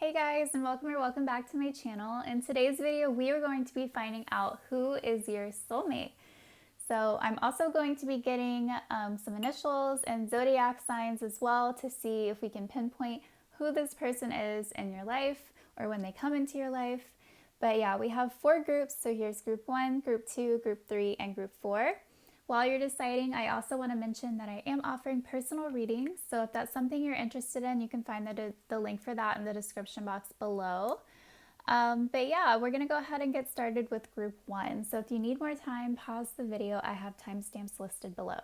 Hey guys, and welcome or welcome back to my channel. In today's video, we are going to be finding out who is your soulmate. So I'm also going to be getting some initials and zodiac signs as well to see if we can pinpoint who this person is in your life or when they come into your life. But yeah, we have 4 groups. So here's group 1, group 2, group 3, and group 4. While you're deciding, I also want to mention that I am offering personal readings. So if that's something you're interested in, you can find the link for that in the description box below. But yeah, we're going to go ahead and get started with group 1. So if you need more time, pause the video. I have timestamps listed below.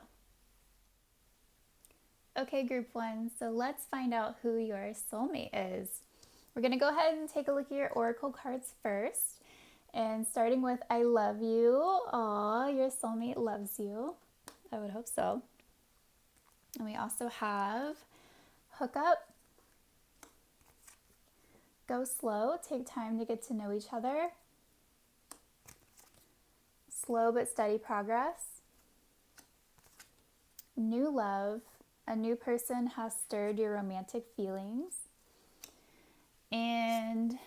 Okay, group 1. So let's find out who your soulmate is. We're going to go ahead and take a look at your oracle cards first. And starting with I love you. Aw, your soulmate loves you. I would hope so. And we also have hook up, go slow, take time to get to know each other, slow but steady progress, new love, a new person has stirred your romantic feelings, and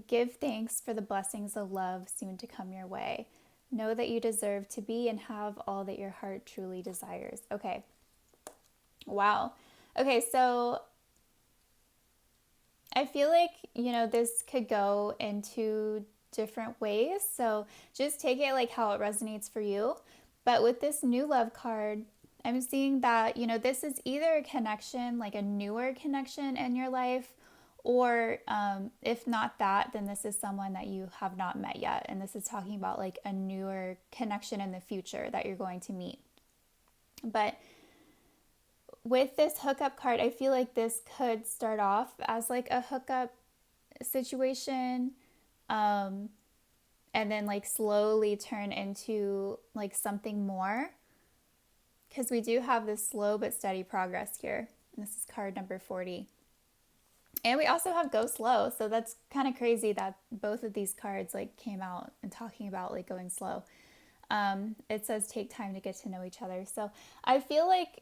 give thanks for the blessings of love soon to come your way. Know that you deserve to be and have all that your heart truly desires. Okay. Wow. Okay, so I feel like, this could go into different ways. So just take it like how it resonates for you. But with this new love card, I'm seeing that, this is either a connection, like a newer connection in your life, or if not that, then this is someone that you have not met yet. And this is talking about like a newer connection in the future that you're going to meet. But with this hookup card, I feel like this could start off as like a hookup situation, and then like slowly turn into like something more. Because we do have this slow but steady progress here. And this is card number 40. And we also have go slow. So that's kind of crazy that both of these cards like came out and talking about like going slow. It says take time to get to know each other. So I feel like,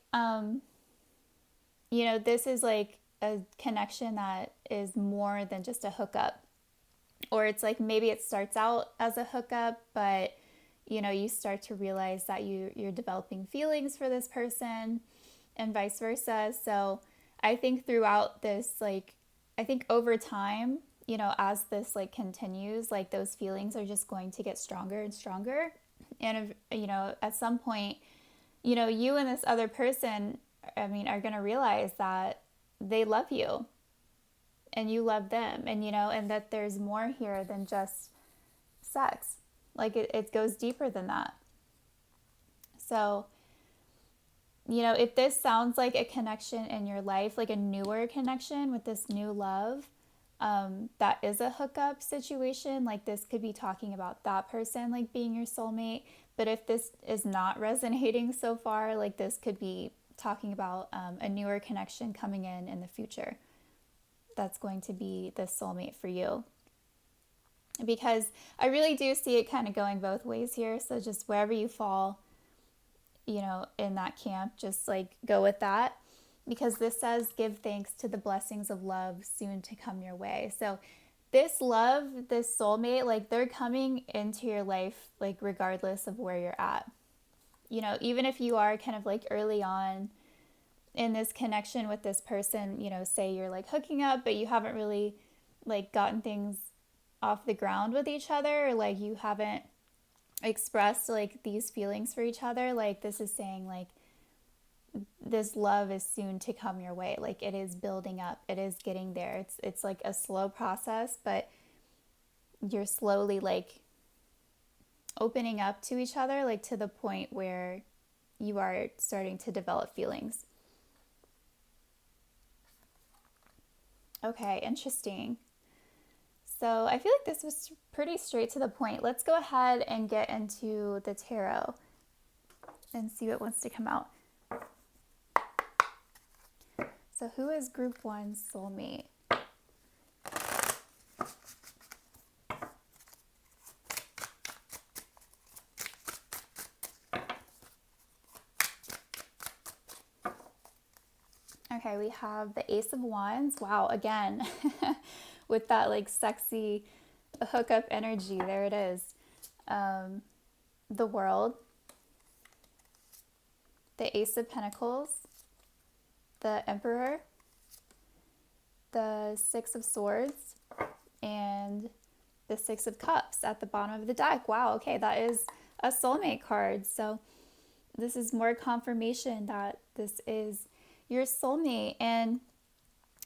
this is like a connection that is more than just a hookup. Or it's like maybe it starts out as a hookup, but you start to realize that you're developing feelings for this person and vice versa. So I think throughout this, I think over time, as this like continues, like those feelings are just going to get stronger and stronger. And, at some point, you and this other person, are going to realize that they love you and you love them, and, and that there's more here than just sex. Like it goes deeper than that. So, if this sounds like a connection in your life, like a newer connection with this new love, that is a hookup situation, like this could be talking about that person, like being your soulmate. But if this is not resonating so far, like this could be talking about a newer connection coming in the future. That's going to be the soulmate for you. Because I really do see it kind of going both ways here. So just wherever you fall, in that camp, just like go with that, because this says give thanks to the blessings of love soon to come your way. So this love, this soulmate, like they're coming into your life, like regardless of where you're at. Even if you are kind of like early on in this connection with this person, say you're like hooking up, but you haven't really like gotten things off the ground with each other, or like you haven't expressed like these feelings for each other, like this is saying like this love is soon to come your way. Like it is building up, it is getting there. It's like a slow process, but you're slowly like opening up to each other, like to the point where you are starting to develop feelings. Okay, interesting. So I feel like this was pretty straight to the point. Let's go ahead and get into the tarot and see what wants to come out. So who is group 1's soulmate? Okay, we have the Ace of Wands. Wow, again, with that like sexy hookup energy, there it is. The World, the Ace of Pentacles, the Emperor, the Six of Swords, and the Six of Cups at the bottom of the deck. Wow, okay, that is a soulmate card. So this is more confirmation that this is your soulmate. And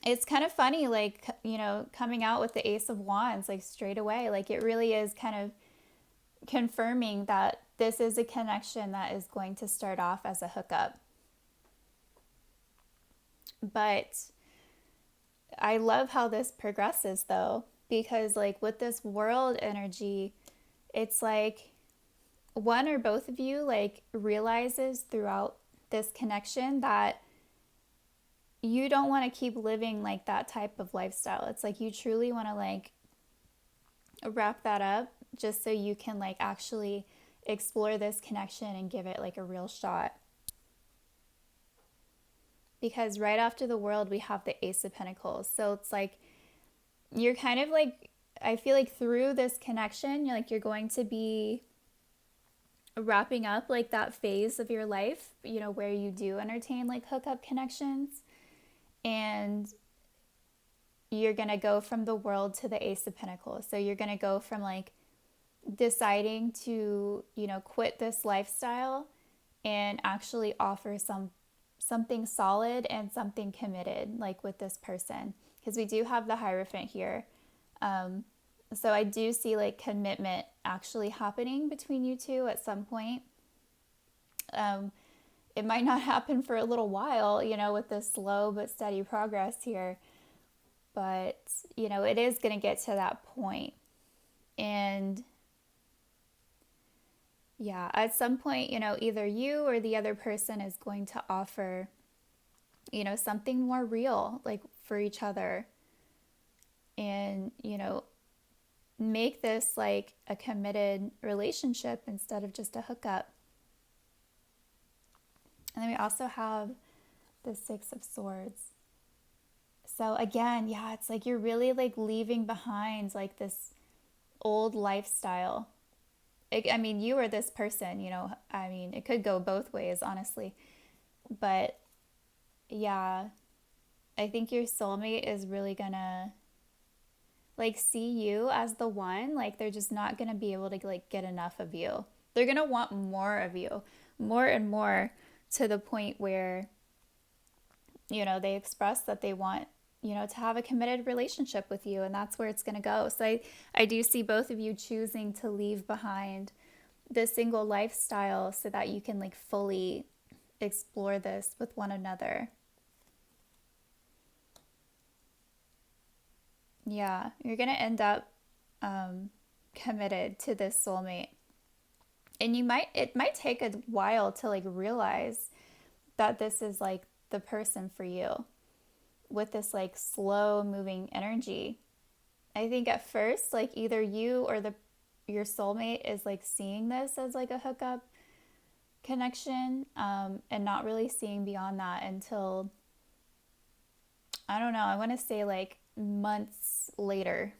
it's kind of funny, like, you know, coming out with the Ace of Wands, like straight away, like it really is kind of confirming that this is a connection that is going to start off as a hookup. But I love how this progresses though, because like with this world energy, it's like one or both of you like realizes throughout this connection that you don't want to keep living like that type of lifestyle. It's like you truly want to like wrap that up just so you can like actually explore this connection and give it like a real shot. Because right after the World, we have the Ace of Pentacles. So it's like you're kind of like, I feel like through this connection, you're going to be wrapping up like that phase of your life, you know, where you do entertain like hookup connections. And you're going to go from the World to the Ace of Pentacles. So you're going to go from like deciding to, you know, quit this lifestyle and actually offer something solid and something committed, like with this person, because we do have the Hierophant here. So I do see like commitment actually happening between you two at some point. It might not happen for a little while, you know, with this slow but steady progress here, but you know, it is going to get to that point. And yeah, at some point, you know, either you or the other person is going to offer, you know, something more real, like for each other. And, you know, make this like a committed relationship instead of just a hookup. And then we also have the Six of Swords. So again, yeah, it's like you're really like leaving behind like this old lifestyle. I mean, you or this person, you know, I mean, it could go both ways, honestly. But yeah, I think your soulmate is really gonna like see you as the one. Like they're just not gonna be able to like get enough of you. They're gonna want more of you, more and more, to the point where, you know, they express that they want, you know, to have a committed relationship with you, and that's where it's going to go. So I do see both of you choosing to leave behind the single lifestyle so that you can like fully explore this with one another. Yeah, you're going to end up committed to this soulmate. And it might take a while to like realize that this is like the person for you, with this like slow moving energy. I think at first, like either you or your soulmate is like seeing this as like a hookup connection, and not really seeing beyond that until, I don't know, I want to say like months later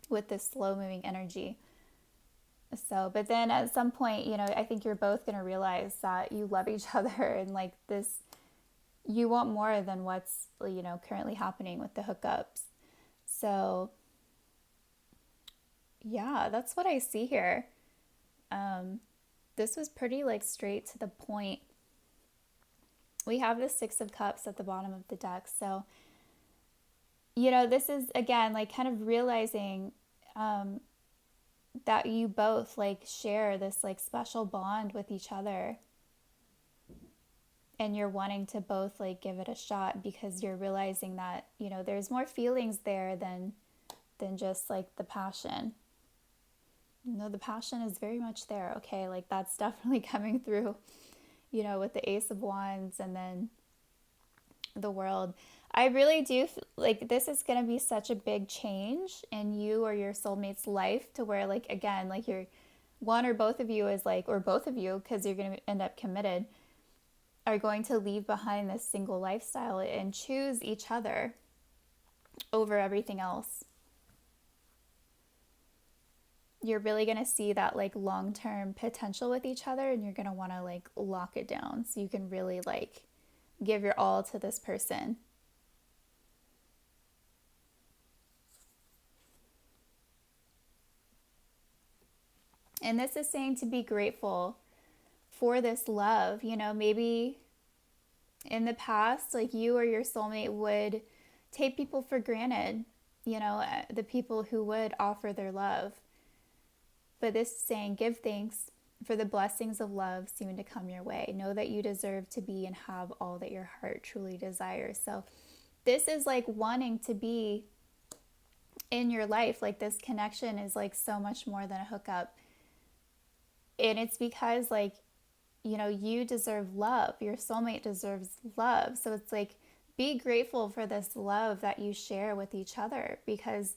with this slow moving energy. So, but then at some point, you know, I think you're both going to realize that you love each other, and like this, you want more than what's, you know, currently happening with the hookups. So yeah, that's what I see here. This was pretty like straight to the point. We have the Six of Cups at the bottom of the deck. So, you know, this is again like kind of realizing that you both like share this like special bond with each other, and you're wanting to both like give it a shot because you're realizing that, you know, there's more feelings there than just like the passion. You know, the passion is very much there. Okay, like that's definitely coming through, you know, with the Ace of Wands and then the World. I really do like this is going to be such a big change in you or your soulmate's life, to where like again, like you're one or both of you is like, or both of you, because you're going to end up committed, are going to leave behind this single lifestyle and choose each other over everything else. You're really going to see that like long-term potential with each other, and you're going to want to like lock it down so you can really like give your all to this person. And this is saying to be grateful for this love. You know, maybe in the past, like you or your soulmate would take people for granted, you know, the people who would offer their love. But this is saying, give thanks for the blessings of love soon to come your way. Know that you deserve to be and have all that your heart truly desires. So this is like wanting to be in your life. Like this connection is like so much more than a hookup. And it's because like, you know, you deserve love. Your soulmate deserves love. So it's like, be grateful for this love that you share with each other, because,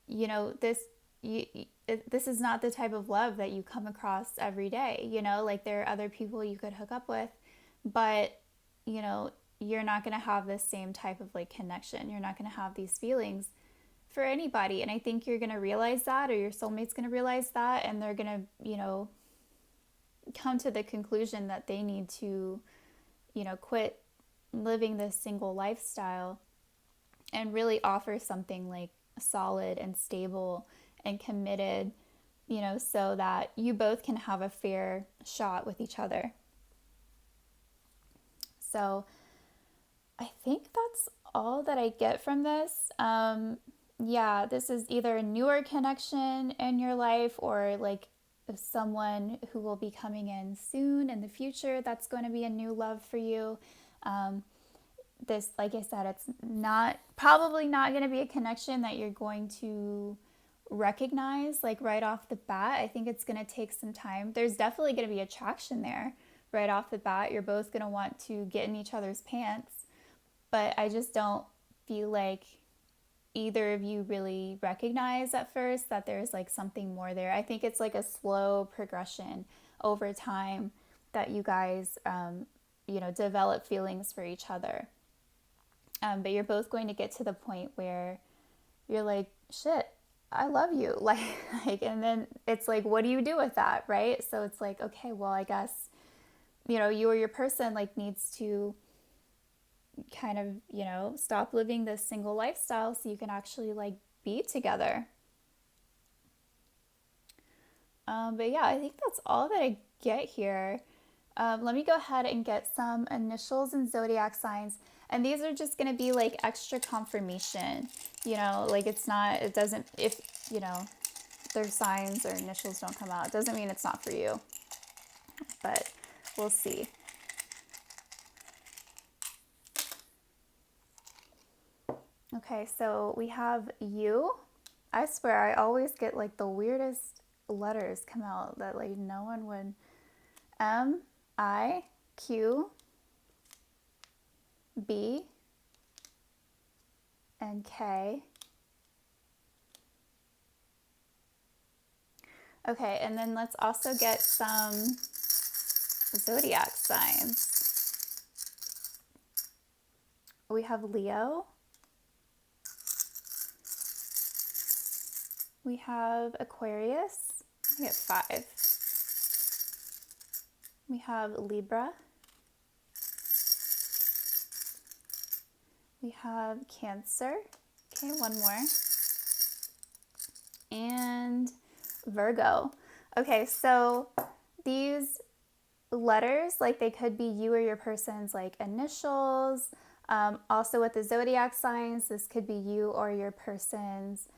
you know, this is not the type of love that you come across every day. You know, like there are other people you could hook up with, but, you know, you're not going to have this same type of like connection. You're not going to have these feelings for anybody. And I think you're going to realize that, or your soulmate's going to realize that, and they're going to, you know, come to the conclusion that they need to, you know, quit living this single lifestyle and really offer something like solid and stable and committed, you know, so that you both can have a fair shot with each other. So I think that's all that I get from this. Yeah, this is either a newer connection in your life, or like someone who will be coming in soon in the future that's going to be a new love for you. This, like I said, it's probably not going to be a connection that you're going to recognize like right off the bat. I think it's going to take some time. There's definitely going to be attraction there right off the bat. You're both going to want to get in each other's pants, but I just don't feel like either of you really recognize at first that there's like something more there. I think it's like a slow progression over time that you guys, you know, develop feelings for each other. But you're both going to get to the point where you're like, shit, I love you. Like, and then it's like, what do you do with that? Right? So it's like, okay, well, I guess, you know, you or your person like needs to kind of, you know, stop living this single lifestyle so you can actually like be together. But yeah, I think that's all that I get here. Let me go ahead and get some initials and zodiac signs. And these are just going to be like extra confirmation, you know, like it doesn't, if, you know, their signs or initials don't come out, it doesn't mean it's not for you, but we'll see. Okay, so we have U. I swear I always get like the weirdest letters come out that like no one would. M, I, Q, B, and K. Okay, and then let's also get some zodiac signs. We have Leo. We have Aquarius. We get 5. We have Libra. We have Cancer. Okay, one more. And Virgo. Okay, so these letters, like they could be you or your person's like initials. Also with the zodiac signs, this could be you or your person's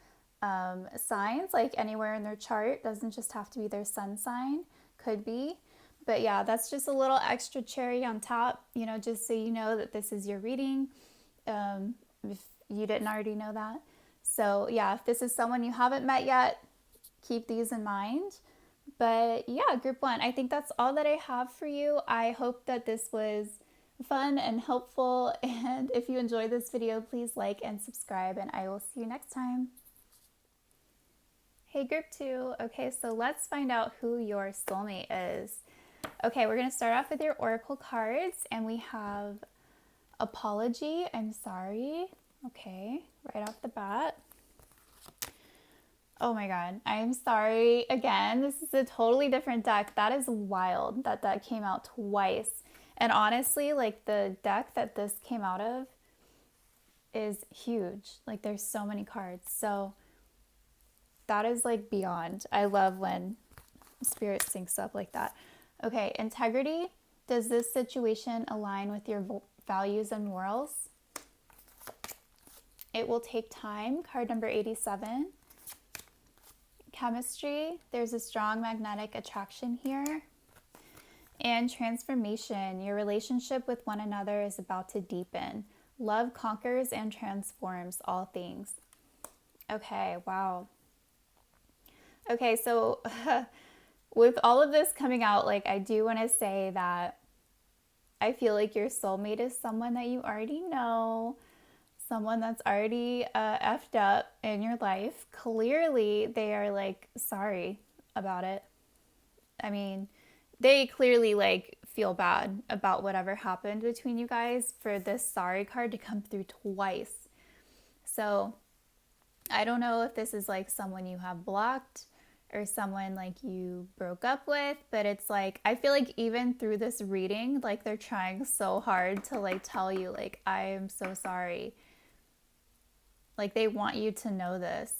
signs, like anywhere in their chart. Doesn't just have to be their sun sign, could be. But yeah, that's just a little extra cherry on top, you know, just so you know that this is your reading, if you didn't already know that. So yeah, if this is someone you haven't met yet, keep these in mind. But yeah, group 1, I think that's all that I have for you. I hope that this was fun and helpful, and if you enjoyed this video, please like and subscribe, and I will see you next time. Hey group 2, okay, so let's find out who your soulmate is. Okay, we're going to start off with your oracle cards, and we have apology. I'm sorry. Okay, right off the bat. Oh my God, I'm sorry again. This is a totally different deck. That is wild that that came out twice. And honestly, like the deck that this came out of is huge. Like there's so many cards. So that is like beyond. I love when spirit syncs up like that. Okay, integrity. Does this situation align with your values and morals? It will take time. Card number 87. Chemistry. There's a strong magnetic attraction here. And transformation. Your relationship with one another is about to deepen. Love conquers and transforms all things. Okay, wow. Okay, so with all of this coming out, like I do want to say that I feel like your soulmate is someone that you already know, someone that's already effed up in your life. Clearly, they are like sorry about it. I mean, they clearly like feel bad about whatever happened between you guys for this sorry card to come through twice. So I don't know if this is like someone you have blocked or someone like you broke up with, but it's like I feel like even through this reading, like they're trying so hard to like tell you like I am so sorry. Like they want you to know this,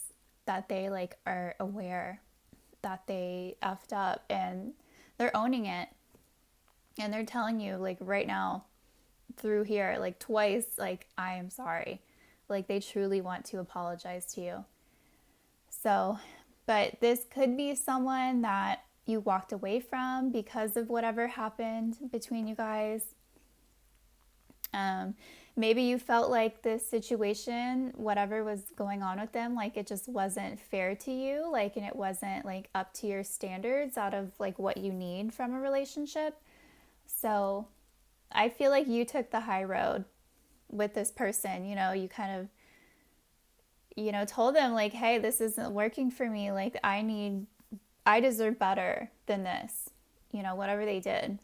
that they like are aware that they effed up and they're owning it. And they're telling you like right now through here like twice like I am sorry. Like they truly want to apologize to you. So, but this could be someone that you walked away from because of whatever happened between you guys. Maybe you felt like this situation, whatever was going on with them, like it just wasn't fair to you, like, and it wasn't like up to your standards out of like what you need from a relationship. So I feel like you took the high road with this person. You know, you kind of, you know, told them like, hey, this isn't working for me. Like I deserve better than this, you know, whatever they did.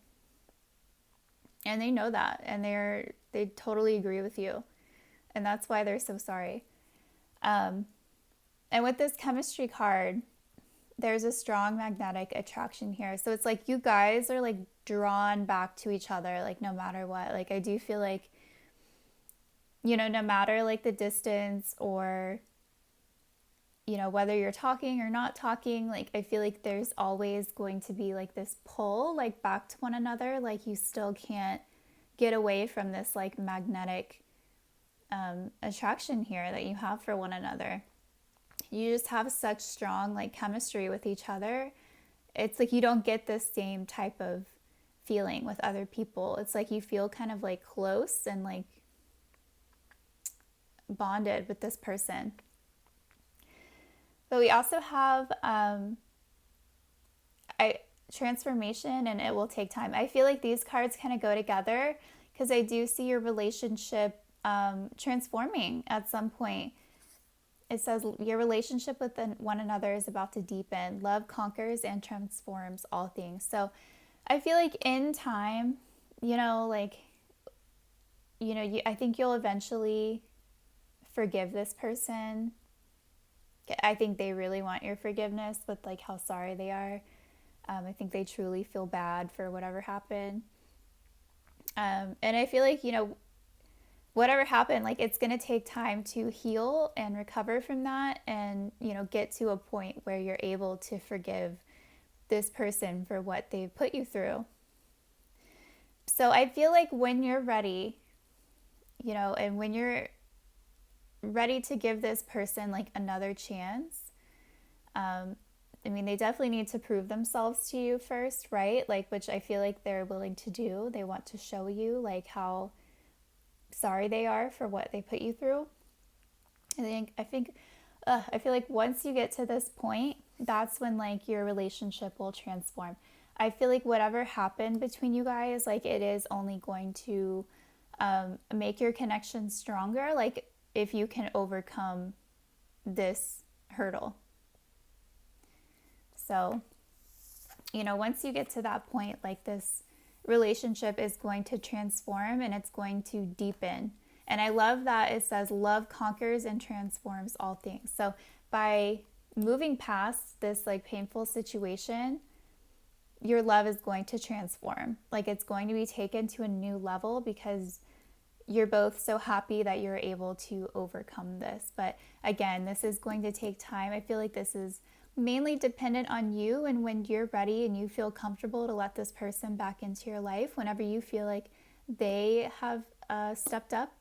And they know that, and they totally agree with you. And that's why they're so sorry. And with this chemistry card, there's a strong magnetic attraction here. So it's like you guys are like drawn back to each other, like no matter what. Like I do feel like, you know, no matter like the distance or, you know, whether you're talking or not talking, like I feel like there's always going to be like this pull like back to one another. Like you still can't get away from this like magnetic attraction here that you have for one another. You just have such strong like chemistry with each other. It's like you don't get this same type of feeling with other people. It's like you feel kind of like close and like bonded with this person. But we also have transformation, and it will take time. I feel like these cards kind of go together because I do see your relationship transforming at some point. It says your relationship with one another is about to deepen. Love conquers and transforms all things. So I feel like in time, you know, like, you know, I think you'll eventually forgive this person. I think they really want your forgiveness with like how sorry they are. I think they truly feel bad for whatever happened. And I feel like, you know, whatever happened, like it's going to take time to heal and recover from that and, you know, get to a point where you're able to forgive this person for what they've put you through. So I feel like when you're ready, you know, and when you're ready to give this person like another chance, I mean, they definitely need to prove themselves to you first, right? Like, which I feel like they're willing to do. They want to show you like how sorry they are for what they put you through. I feel like once you get to this point, that's when like your relationship will transform. I feel like whatever happened between you guys, like it is only going to make your connection stronger. Like if you can overcome this hurdle. So once you get to that point, like this relationship is going to transform and it's going to deepen. And I love that it says love conquers and transforms all things. So by moving past this like painful situation, your love is going to transform. Like it's going to be taken to a new level because you're both so happy that you're able to overcome this. But again, this is going to take time. I feel like this is mainly dependent on you, and when you're ready and you feel comfortable to let this person back into your life, whenever you feel like they have stepped up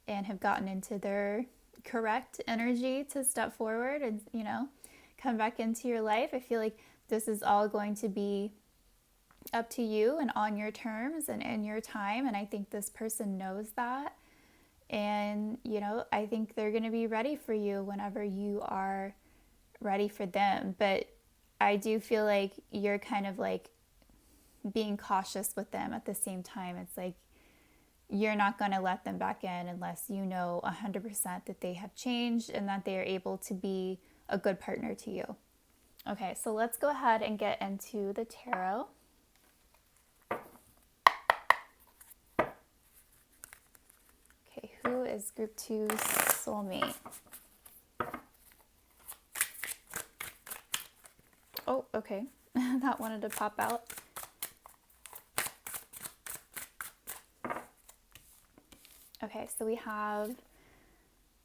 and have gotten into their correct energy to step forward and, come back into your life, I feel like this is all going to be up to you and on your terms and in your time. And I think this person knows that. And, I think they're going to be ready for you whenever you are ready for them. But I do feel like you're kind of like being cautious with them at the same time. It's like you're not going to let them back in unless you know 100% that they have changed and that they are able to be a good partner to you. Okay, so let's go ahead and get into the tarot. Okay, who is group 2 soulmate? Oh, okay. That wanted to pop out. Okay, so we have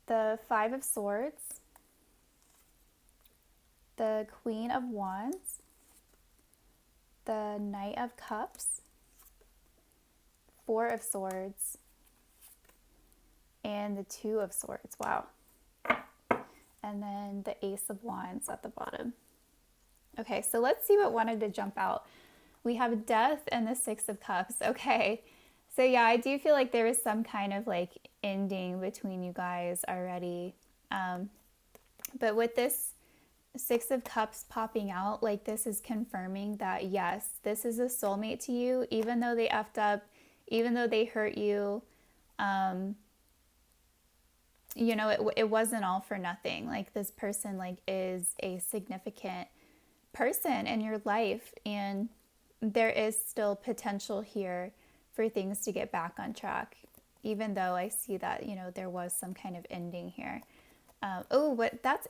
the 5 of Swords, the Queen of Wands, the Knight of Cups, 4 of Swords, and the 2 of Swords. Wow. And then the Ace of Wands at the bottom. Okay, so let's see what wanted to jump out. We have Death and the 6 of Cups. Okay, so yeah, I do feel like there is some kind of like ending between you guys already. But with this 6 of Cups popping out, like this is confirming that yes, this is a soulmate to you, even though they effed up, even though they hurt you. It wasn't all for nothing. Like this person like is a significant person in your life, and there is still potential here for things to get back on track, even though I see that there was some kind of ending here. That's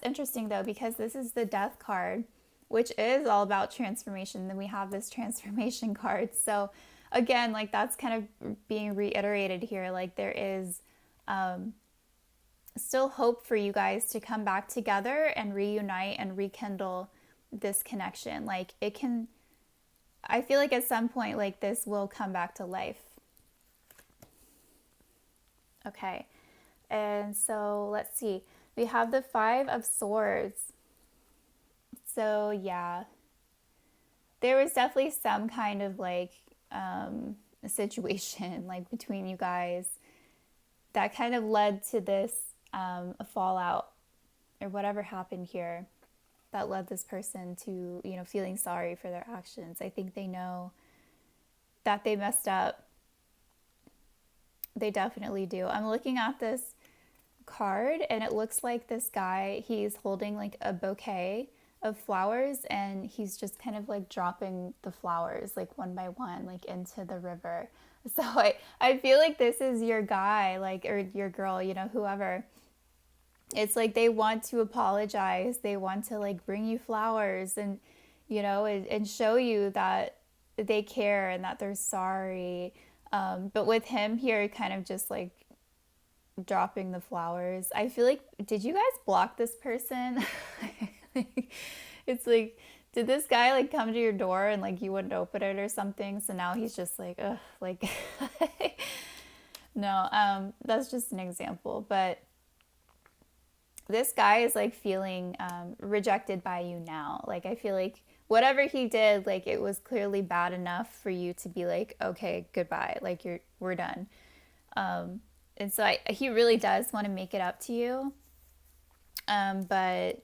interesting though, because this is the Death card, which is all about transformation. Then we have this transformation card, so again, like that's kind of being reiterated here. Like there is still hope for you guys to come back together and reunite and rekindle this connection. Like it can, I feel like at some point like this will come back to life. Okay, and so let's see, we have the 5 of Swords. So yeah, there was definitely some kind of like a situation like between you guys that kind of led to this fallout or whatever happened here that led this person to, feeling sorry for their actions. I think they know that they messed up. They definitely do. I'm looking at this card and it looks like this guy, he's holding like a bouquet of flowers and he's just kind of like dropping the flowers like one by one like into the river. So I feel like this is your guy, like, or your girl, whoever. It's like they want to apologize. They want to like bring you flowers and, and show you that they care and that they're sorry. But with him here, kind of just like dropping the flowers. I feel like, did you guys block this person? It's like, did this guy like come to your door and like you wouldn't open it or something? So now he's just like, ugh, like, no, that's just an example. But this guy is like feeling rejected by you now. Like I feel like whatever he did, like it was clearly bad enough for you to be like, okay, goodbye. Like we're done. And so he really does want to make it up to you. But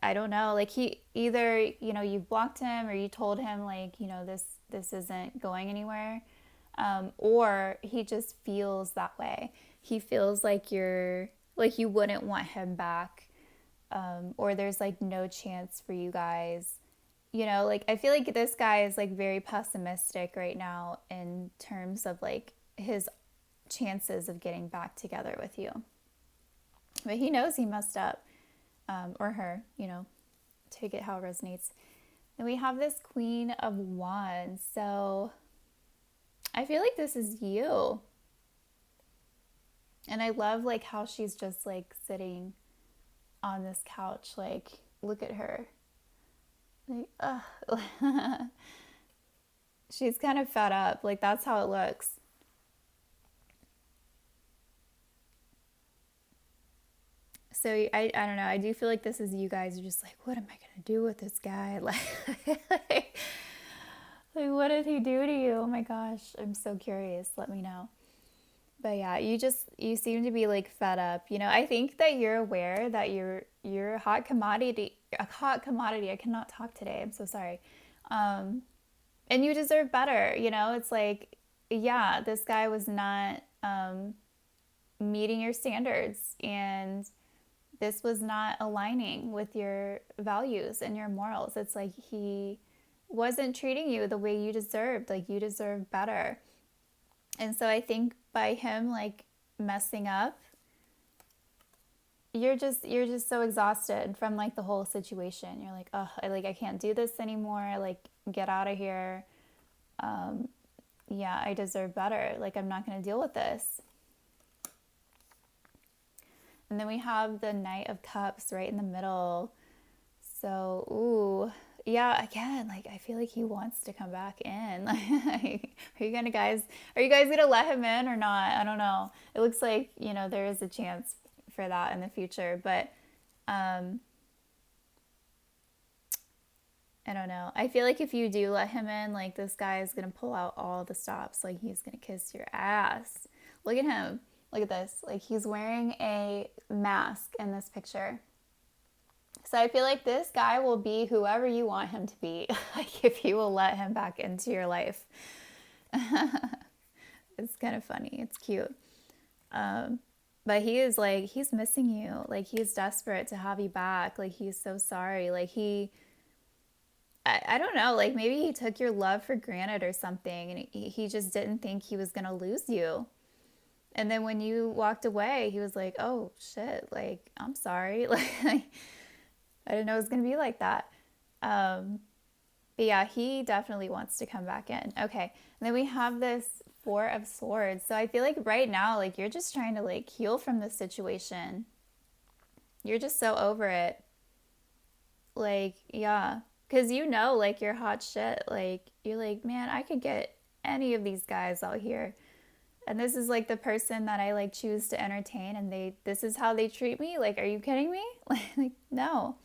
I don't know, like he either, you blocked him or you told him like, this isn't going anywhere. Or he just feels that way. He feels like you wouldn't want him back. Or there's like no chance for you guys you know, like I feel like this guy is like very pessimistic right now in terms of like his chances of getting back together with you. But he knows he messed up, or her, you know, take it how it resonates. And we have this Queen of Wands. So I feel like this is you. And I love like how she's just like sitting on this couch. Like, look at her. Like, ugh. She's kind of fed up. Like, that's how it looks. So I don't know. I do feel like this is you guys are just like, what am I gonna do with this guy? Like what did he do to you? Oh my gosh, I'm so curious. Let me know. But yeah, you seem to be like fed up. You know, I think that you're aware that you're a hot commodity. A hot commodity. I cannot talk today. I'm so sorry. Um, and you deserve better. You know, it's like, yeah, this guy was not meeting your standards, and this was not aligning with your values and your morals. It's like he wasn't treating you the way you deserved. Like you deserve better. And so I think by him like messing up, you're just so exhausted from like the whole situation. You're like, oh, I can't do this anymore. Like get out of here. Yeah, I deserve better. Like I'm not going to deal with this. And then we have the Knight of Cups right in the middle. So, ooh, yeah, again, like I feel like he wants to come back in. Like, are you guys gonna let him in or not? I don't know. It looks like, you know, there is a chance for that in the future, but um, I don't know. I feel like if you do let him in, like this guy is gonna pull out all the stops. Like he's gonna kiss your ass. Look at him. Look at this. Like he's wearing a mask in this picture. So I feel like this guy will be whoever you want him to be, like if you will let him back into your life. It's kind of funny. It's cute. But he is like, he's missing you. Like he's desperate to have you back. Like he's so sorry. Like I don't know, like maybe he took your love for granted or something, and he just didn't think he was going to lose you. And then when you walked away, he was like, oh shit, like, I'm sorry. Like, I didn't know it was going to be like that. But yeah, he definitely wants to come back in. Okay. And then we have this Four of Swords. So I feel like right now, like you're just trying to like heal from this situation. You're just so over it. Like, yeah. Because you know, like you're hot shit. Like, you're like, man, I could get any of these guys out here. And this is like the person that I like choose to entertain, and this is how they treat me. Like, are you kidding me? Like no.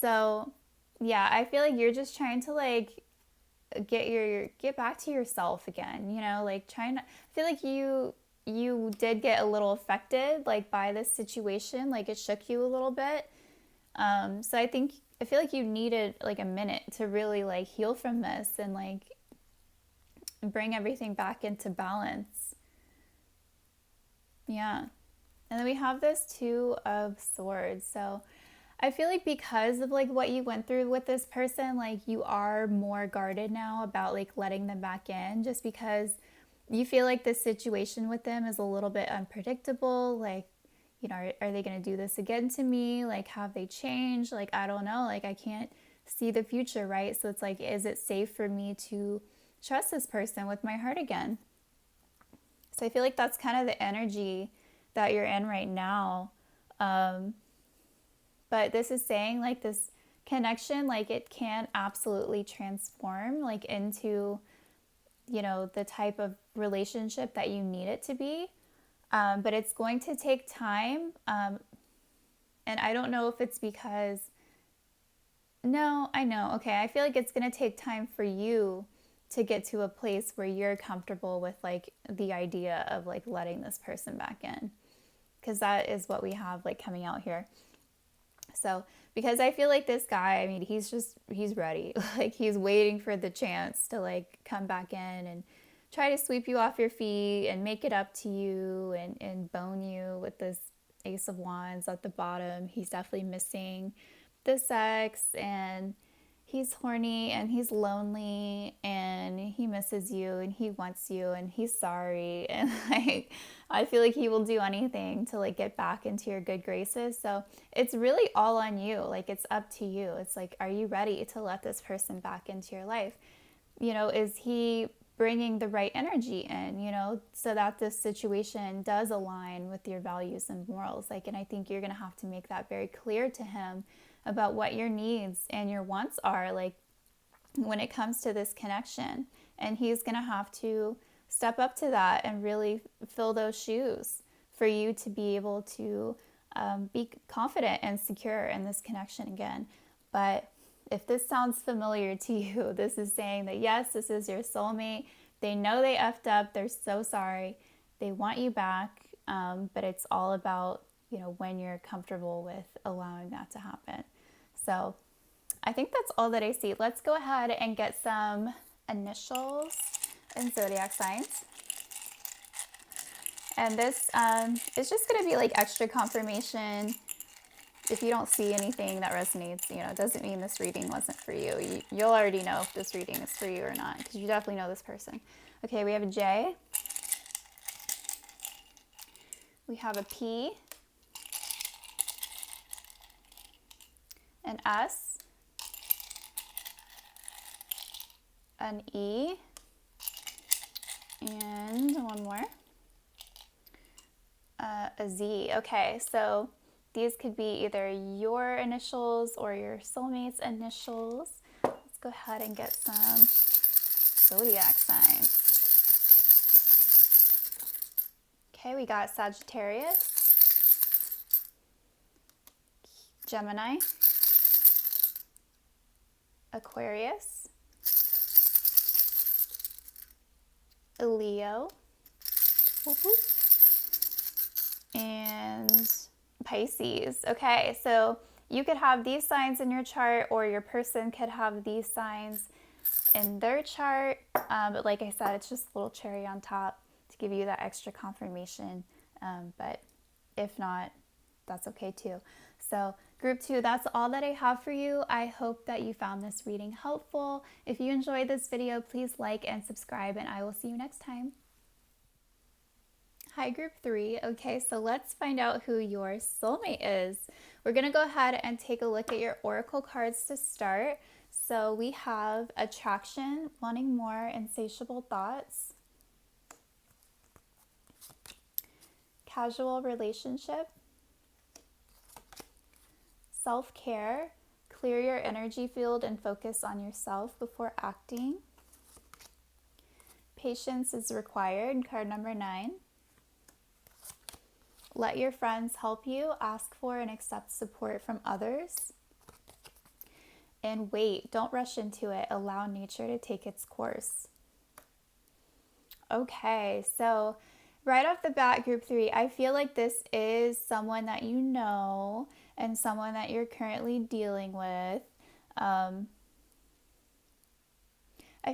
So, yeah, I feel like you're just trying to like get back to yourself again, you know, like trying to, I feel like you did get a little affected like by this situation, like it shook you a little bit. So I feel like you needed like a minute to really like heal from this and like bring everything back into balance. Yeah. And then we have this Two of Swords. So I feel like because of like what you went through with this person, like you are more guarded now about like letting them back in, just because you feel like this situation with them is a little bit unpredictable. Like, you know, are they going to do this again to me? Like, have they changed? Like, I don't know. Like, I can't see the future, right? So it's like, is it safe for me to trust this person with my heart again? So I feel like that's kind of the energy that you're in right now. But this is saying like this connection, like it can absolutely transform like into, you know, the type of relationship that you need it to be. But it's going to take time. And I don't know if it's because, no, I know. Okay. I feel like it's going to take time for you to get to a place where you're comfortable with like the idea of like letting this person back in. Because that is what we have like coming out here. So, because I feel like this guy, I mean, he's ready. Like he's waiting for the chance to like come back in and try to sweep you off your feet and make it up to you and bone you with this Ace of Wands at the bottom. He's definitely missing the sex, and he's horny and he's lonely and he misses you and he wants you and he's sorry, and like I feel like he will do anything to like get back into your good graces. So it's really all on you. Like it's up to you. It's like, are you ready to let this person back into your life? Is he bringing the right energy in, so that this situation does align with your values and morals? Like, and I think you're going to have to make that very clear to him about what your needs and your wants are, like when it comes to this connection. And he's going to have to step up to that and really fill those shoes for you to be able to be confident and secure in this connection again. But if this sounds familiar to you, this is saying that yes, this is your soulmate. They know they effed up. They're so sorry. They want you back. But it's all about, when you're comfortable with allowing that to happen. So I think that's all that I see. Let's go ahead and get some initials and zodiac signs. And this is just going to be like extra confirmation. If you don't see anything that resonates, it doesn't mean this reading wasn't for you. You'll already know if this reading is for you or not, because you definitely know this person. Okay, we have a J. We have a P. An S. An E. And one more. A Z. Okay, so these could be either your initials or your soulmate's initials. Let's go ahead and get some zodiac signs. Okay, we got Sagittarius, Gemini, Aquarius, Leo, and Pisces. Okay, so you could have these signs in your chart, or your person could have these signs in their chart. But like I said, it's just a little cherry on top to give you that extra confirmation. But if not, that's okay too. So group 2, that's all that I have for you. I hope that you found this reading helpful. If you enjoyed this video, please like and subscribe, and I will see you next time. Hi, group 3. Okay, so let's find out who your soulmate is. We're going to go ahead and take a look at your oracle cards to start. So we have attraction, wanting more, insatiable thoughts, casual relationship, self-care, clear your energy field and focus on yourself before acting. Patience is required, card number 9. Let your friends help you, ask for and accept support from others. And wait, don't rush into it, allow nature to take its course. Okay, so right off the bat, group 3, I feel like this is someone that you know and someone that you're currently dealing with. I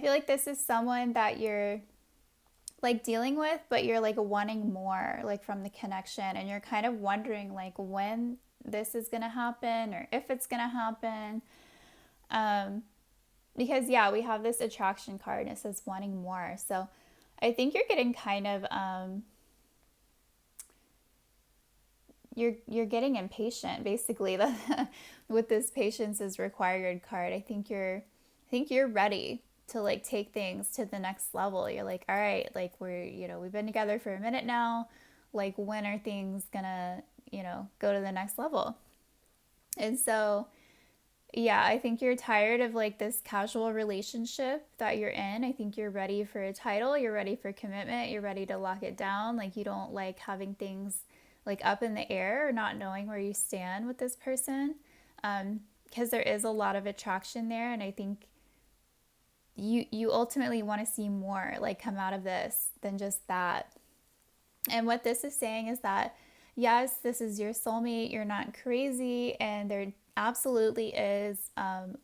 feel like this is someone that you're like dealing with, but you're like wanting more, like from the connection, and you're kind of wondering like when this is gonna happen or if it's gonna happen. Because yeah, we have this attraction card and it says wanting more. So I think you're getting kind of you're getting impatient basically. With this patience is required card. I think you're ready to like take things to the next level. You're like, all right, like we've been together for a minute now. Like when are things gonna, go to the next level? And so, yeah, I think you're tired of like this casual relationship that you're in. I think you're ready for a title. You're ready for commitment. You're ready to lock it down. Like you don't like having things like up in the air or not knowing where you stand with this person. Because there is a lot of attraction there. And I think you ultimately want to see more like come out of this than just that. And what this is saying is that yes, this is your soulmate, you're not crazy, and there absolutely is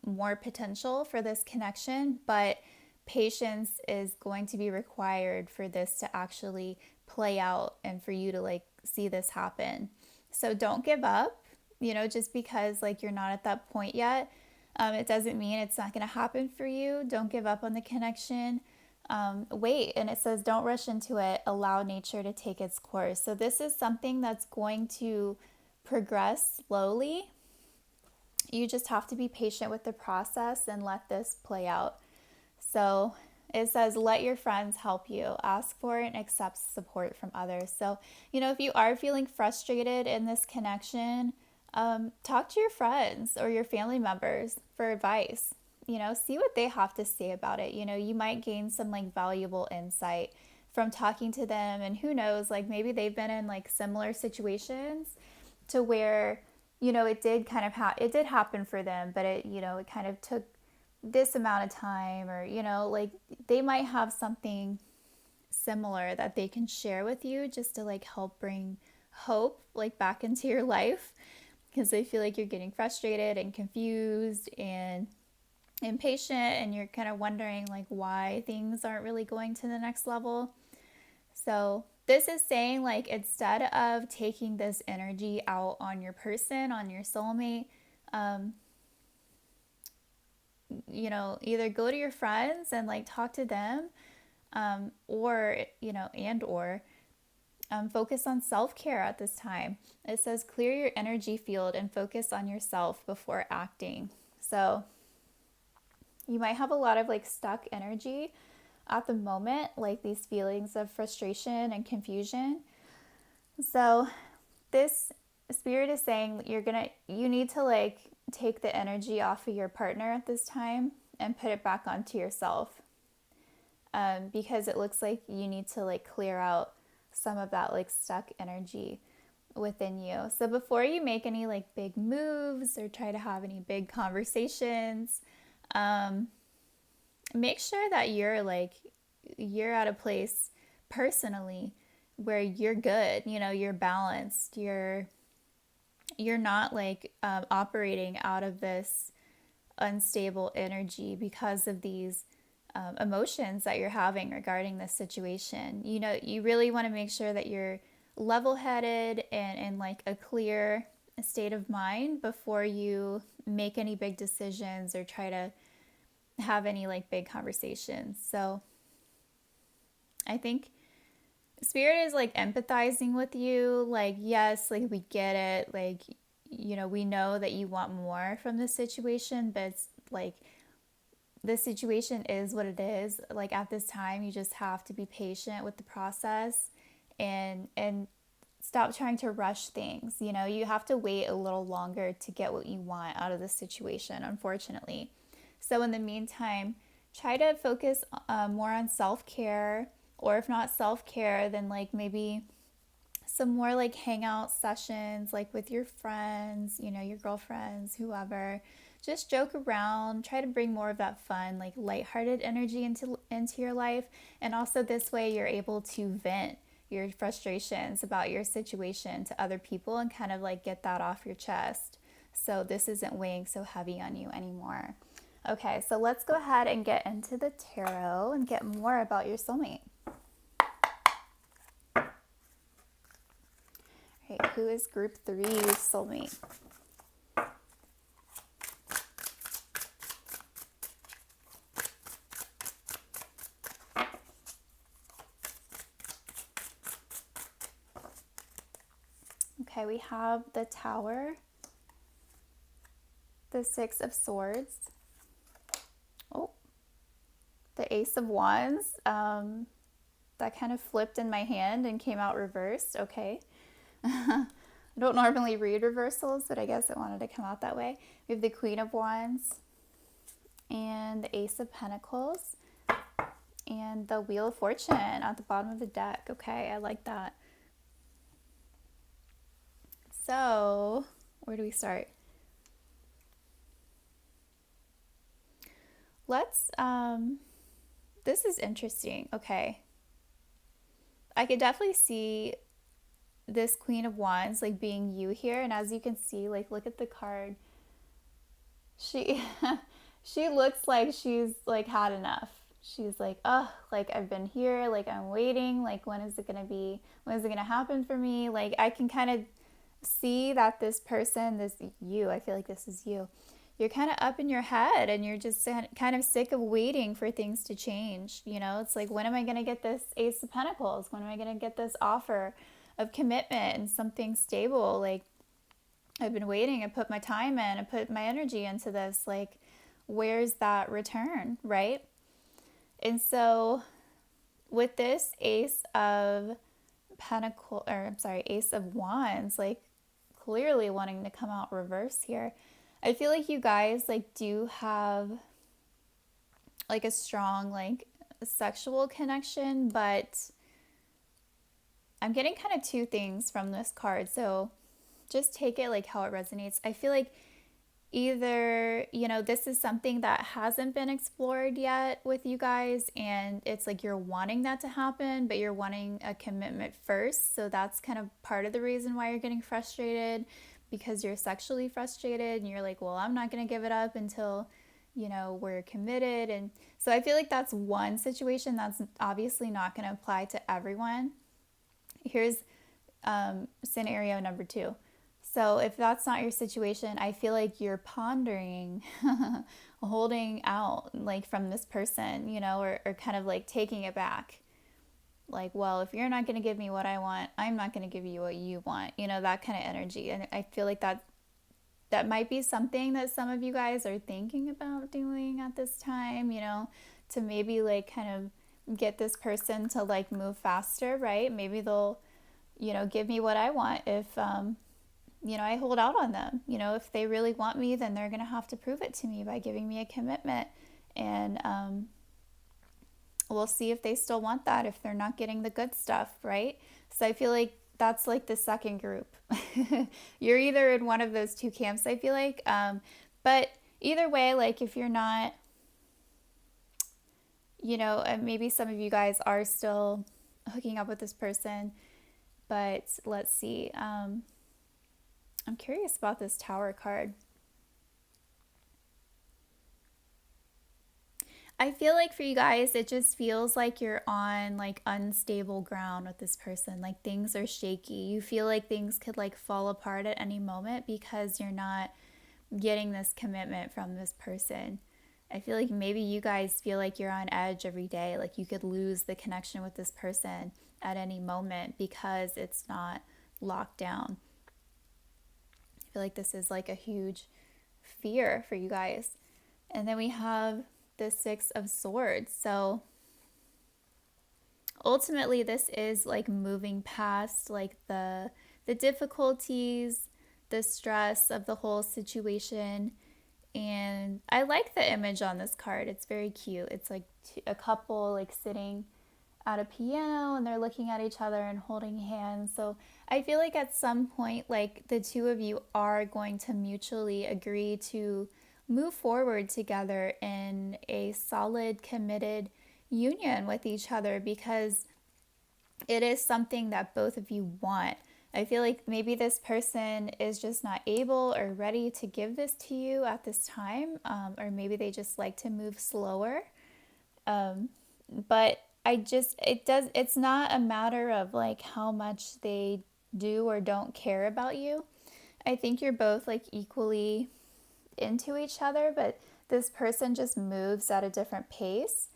more potential for this connection, but patience is going to be required for this to actually play out and for you to like see this happen. So don't give up, just because like you're not at that point yet. It doesn't mean it's not going to happen for you. Don't give up on the connection. Wait. And it says, don't rush into it. Allow nature to take its course. So this is something that's going to progress slowly. You just have to be patient with the process and let this play out. So it says, let your friends help you. Ask for and accept support from others. So, if you are feeling frustrated in this connection, talk to your friends or your family members for advice. See what they have to say about it. You might gain some like valuable insight from talking to them, and who knows, like maybe they've been in like similar situations to where, it did kind of it did happen for them, but it kind of took this amount of time, or like they might have something similar that they can share with you just to like help bring hope like back into your life, because they feel like you're getting frustrated and confused and impatient, and you're kind of wondering like why things aren't really going to the next level. So this is saying, like, instead of taking this energy out on your person, on your soulmate, either go to your friends and like talk to them, or focus on self-care at this time. It says clear your energy field and focus on yourself before acting. So you might have a lot of like stuck energy at the moment, like these feelings of frustration and confusion. So this spirit is saying you need to like take the energy off of your partner at this time and put it back onto yourself, because it looks like you need to like clear out some of that like stuck energy within you. So before you make any like big moves or try to have any big conversations, make sure that you're at a place personally where you're good, you're balanced, you're not like operating out of this unstable energy because of these emotions that you're having regarding this situation. You really want to make sure that you're level-headed and in like a clear state of mind before you make any big decisions or try to have any like big conversations. So I think Spirit is like empathizing with you, like, yes, like we get it, like, we know that you want more from this situation, but it's like the situation is what it is. Like at this time, you just have to be patient with the process and stop trying to rush things. You have to wait a little longer to get what you want out of the situation, unfortunately. So in the meantime, try to focus more on self-care, or if not self-care, then like maybe some more like hangout sessions, like with your friends, your girlfriends, whoever. Just joke around, try to bring more of that fun, like lighthearted energy into your life. And also this way you're able to vent your frustrations about your situation to other people and kind of like get that off your chest. So this isn't weighing so heavy on you anymore. Okay, so let's go ahead and get into the tarot and get more about your soulmate. All right, who is group 3's soulmate? Okay, we have the Tower, the Six of Swords, the Ace of Wands. That kind of flipped in my hand and came out reversed. Okay. I don't normally read reversals, but I guess it wanted to come out that way. We have the Queen of Wands and the Ace of Pentacles and the Wheel of Fortune at the bottom of the deck. Okay, I like that. So, where do we start? This is interesting. Okay. I could definitely see this Queen of Wands like being you here, and as you can see, like look at the card. She looks like she's like had enough. She's like, oh, like I've been here, like I'm waiting, like when is it gonna happen for me? Like I can kind of see that this person, I feel like this is you. you're kind of up in your head and you're just kind of sick of waiting for things to change. You know, it's like, when am I going to get this Ace of Pentacles? When am I going to get this offer of commitment and something stable? Like, I've been waiting. I put my time in, I put my energy into this. Like, where's that return, right? And so with this Ace of Pentacle, or I'm sorry, Ace of Wands, like clearly wanting to come out reverse here. I feel like you guys like do have like a strong like sexual connection, but I'm getting kind of two things from this card. So just take it like how it resonates. I feel like either, you know, this is something that hasn't been explored yet with you guys, and it's like you're wanting that to happen, but you're wanting a commitment first. So that's kind of part of the reason why you're getting frustrated, because you're sexually frustrated and you're like, well, I'm not going to give it up until, you know, we're committed. And so I feel like that's one situation that's obviously not going to apply to everyone. Here's scenario number two. So if that's not your situation, I feel like you're pondering holding out like from this person, you know, or kind of like taking it back. Like, well, if you're not going to give me what I want, I'm not going to give you what you want, you know, that kind of energy. And I feel like that might be something that some of you guys are thinking about doing at this time, you know, to maybe like kind of get this person to like move faster, right? Maybe they'll, you know, give me what I want if, you know, I hold out on them. You know, if they really want me, then they're going to have to prove it to me by giving me a commitment. And we'll see if they still want that, if they're not getting the good stuff, right? So I feel like that's like the second group. You're either in one of those two camps, I feel like. But either way, like if you're not, you know, maybe some of you guys are still hooking up with this person. But let's see. I'm curious about this Tower card. I feel like for you guys, it just feels like you're on like unstable ground with this person. Like things are shaky. You feel like things could like fall apart at any moment because you're not getting this commitment from this person. I feel like maybe you guys feel like you're on edge every day. Like you could lose the connection with this person at any moment because it's not locked down. I feel like this is like a huge fear for you guys. And then we have the Six of Swords. So ultimately this is like moving past like the difficulties, the stress of the whole situation. And I like the image on this card. It's very cute. It's like a couple like sitting at a piano and they're looking at each other and holding hands. So I feel like at some point, like the two of you are going to mutually agree to move forward together in a solid, committed union with each other, because it is something that both of you want. I feel like maybe this person is just not able or ready to give this to you at this time, or maybe they just like to move slower. But it's not a matter of like how much they do or don't care about you. I think you're both like equally into each other, but this person just moves at a different pace,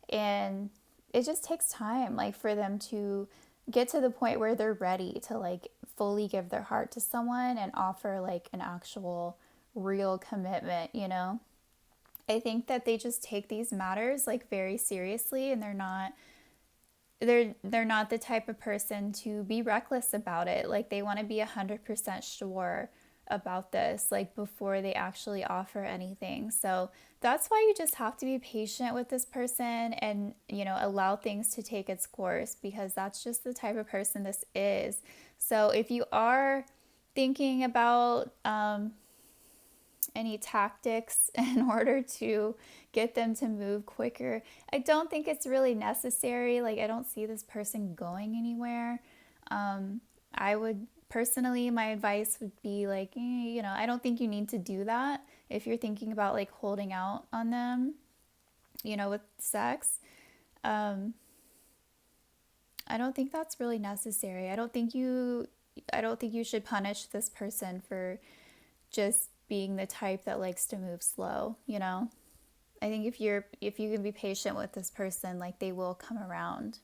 and it just takes time like for them to get to the point where they're ready to like fully give their heart to someone and offer like an actual real commitment, you know? I think that they just take these matters like very seriously, and they're not the type of person to be reckless about it. Like they want to be 100% sure about this like before they actually offer anything. So that's why you just have to be patient with this person and, you know, allow things to take its course, because that's just the type of person this is. So if you are thinking about any tactics in order to get them to move quicker, I don't think it's really necessary. Like I don't see this person going anywhere. I would personally, my advice would be like, you know, I don't think you need to do that if you're thinking about like holding out on them, you know, with sex. I don't think that's really necessary. I don't think you should punish this person for just being the type that likes to move slow, you know? I think if you can be patient with this person, like they will come around.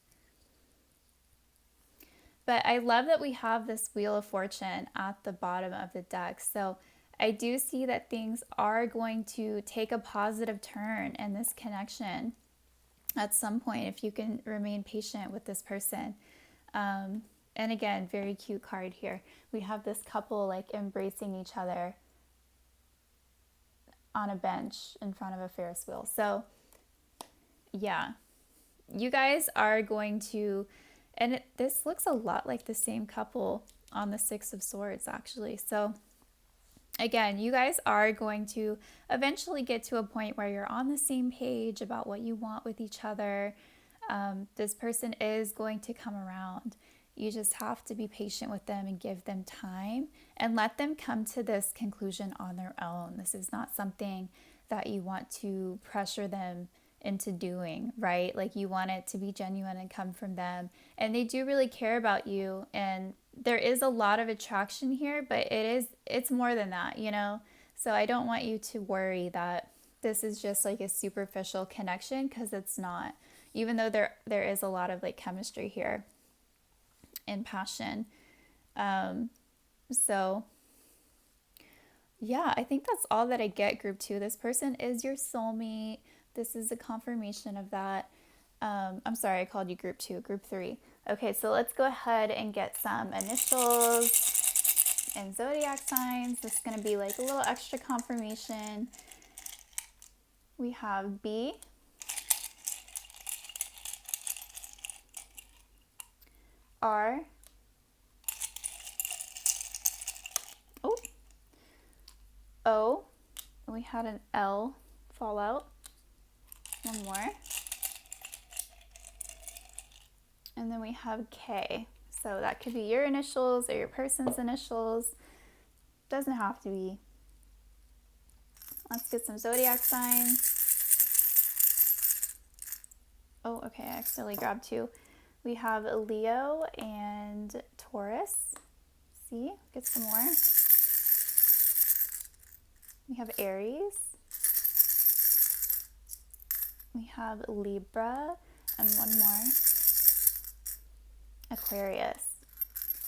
But I love that we have this Wheel of Fortune at the bottom of the deck. So I do see that things are going to take a positive turn in this connection at some point if you can remain patient with this person. And again, very cute card here. We have this couple like embracing each other on a bench in front of a Ferris wheel. So yeah, you guys are going to, and this looks a lot like the same couple on the Six of Swords actually. So again, you guys are going to eventually get to a point where you're on the same page about what you want with each other. This person is going to come around. You just have to be patient with them and give them time and let them come to this conclusion on their own. This is not something that you want to pressure them into doing, right? Like you want it to be genuine and come from them. And they do really care about you. And there is a lot of attraction here, but it's more than that, you know? So I don't want you to worry that this is just like a superficial connection, because it's not. Even though there is a lot of like chemistry here and passion. So yeah, I think that's all that I get, group 2. This person is your soulmate. This is a confirmation of that. I'm sorry, I called you group 2, group 3. Okay, so let's go ahead and get some initials and zodiac signs. This is going to be like a little extra confirmation. We have B, R, oh, O, and we had an L fall out. One more. And then we have K. So that could be your initials or your person's initials. Doesn't have to be. Let's get some zodiac signs. Oh, okay, I accidentally grabbed 2. We have Leo and Taurus. See, get some more. We have Aries. We have Libra and one more, Aquarius.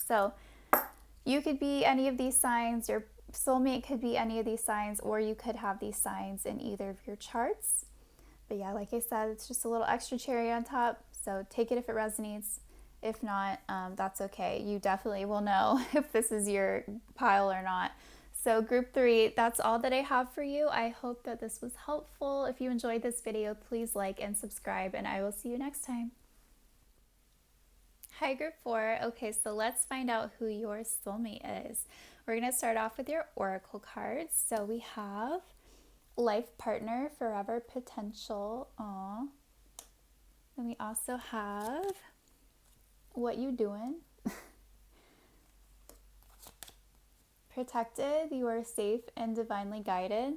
So you could be any of these signs, your soulmate could be any of these signs, or you could have these signs in either of your charts. But yeah, like I said, it's just a little extra cherry on top. So take it if it resonates. If not, that's okay. You definitely will know if this is your pile or not. So group 3, that's all that I have for you. I hope that this was helpful. If you enjoyed this video, please like and subscribe, and I will see you next time. Hi group 4. Okay, so let's find out who your soulmate is. We're going to start off with your oracle cards. So we have life partner, forever potential. Aww. Then we also have what you doing? Protected, you are safe and divinely guided.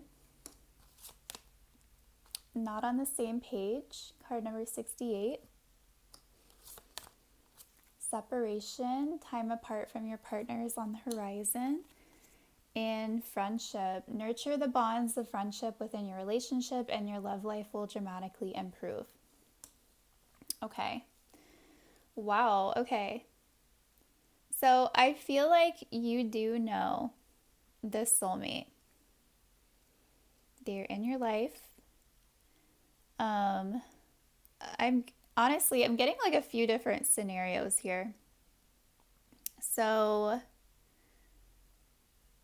Not on the same page, card number 68. Separation, time apart from your partner is on the horizon. And friendship, nurture the bonds of friendship within your relationship and your love life will dramatically improve. Okay. Wow, okay. So I feel like you do know this soulmate. They're in your life. I'm getting like a few different scenarios here. So,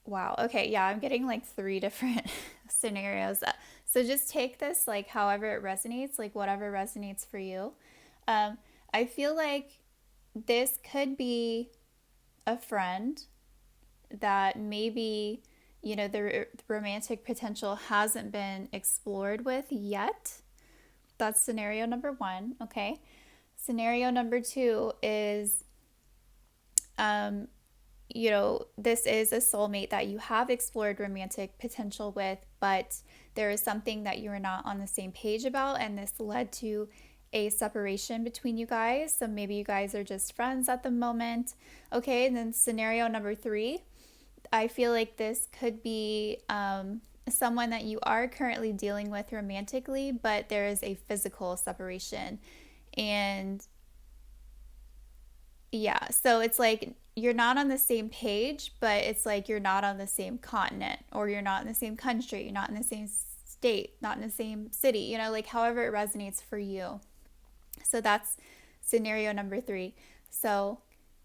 wow. Okay, yeah, I'm getting like 3 different scenarios. So just take this like however it resonates, like whatever resonates for you. I feel like this could be a friend that maybe, you know, the romantic potential hasn't been explored with yet. That's scenario number 1, okay? Scenario number 2 is, you know, this is a soulmate that you have explored romantic potential with, but there is something that you're not on the same page about, and this led to a separation between you guys. So maybe you guys are just friends at the moment. Okay, and then scenario number 3, I feel like this could be someone that you are currently dealing with romantically, but there is a physical separation. And yeah, so it's like you're not on the same page, but it's like you're not on the same continent, or you're not in the same country, you're not in the same state, not in the same city, like however it resonates for you. So that's scenario number 3. So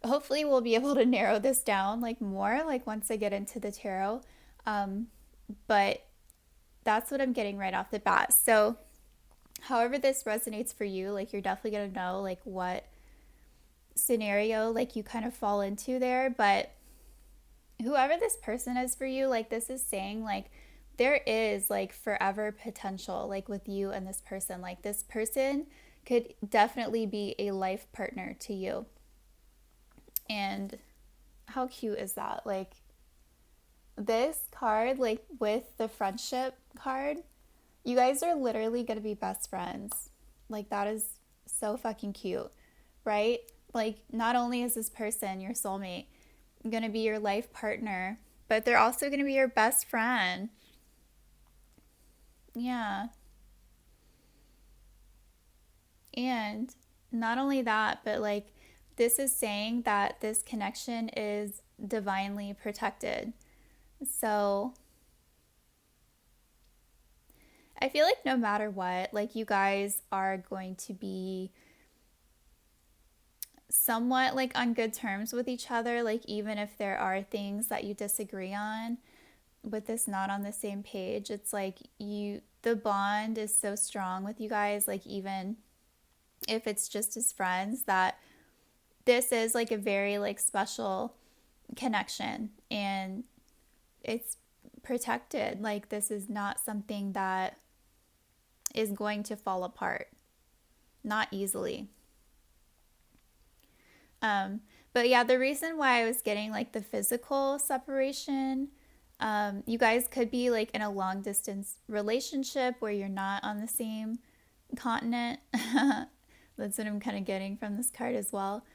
hopefully we'll be able to narrow this down like more like once I get into the tarot. But that's what I'm getting right off the bat. So however this resonates for you, like you're definitely going to know like what scenario like you kind of fall into there. But whoever this person is for you, like this is saying like there is like forever potential like with you and this person. Like this person could definitely be a life partner to you. And how cute is that? Like this card, like with the friendship card, you guys are literally going to be best friends. Like that is so fucking cute, right? Like not only is this person your soulmate, going to be your life partner, but they're also going to be your best friend. Yeah. And not only that, but like this is saying that this connection is divinely protected. So I feel like no matter what, like you guys are going to be somewhat like on good terms with each other. Like even if there are things that you disagree on with this not on the same page, it's like the bond is so strong with you guys. Like even if it's just as friends, that this is like a very like special connection, and it's protected. Like this is not something that is going to fall apart, not easily. But yeah, the reason why I was getting like the physical separation, you guys could be like in a long distance relationship where you're not on the same continent. That's what I'm kind of getting from this card as well.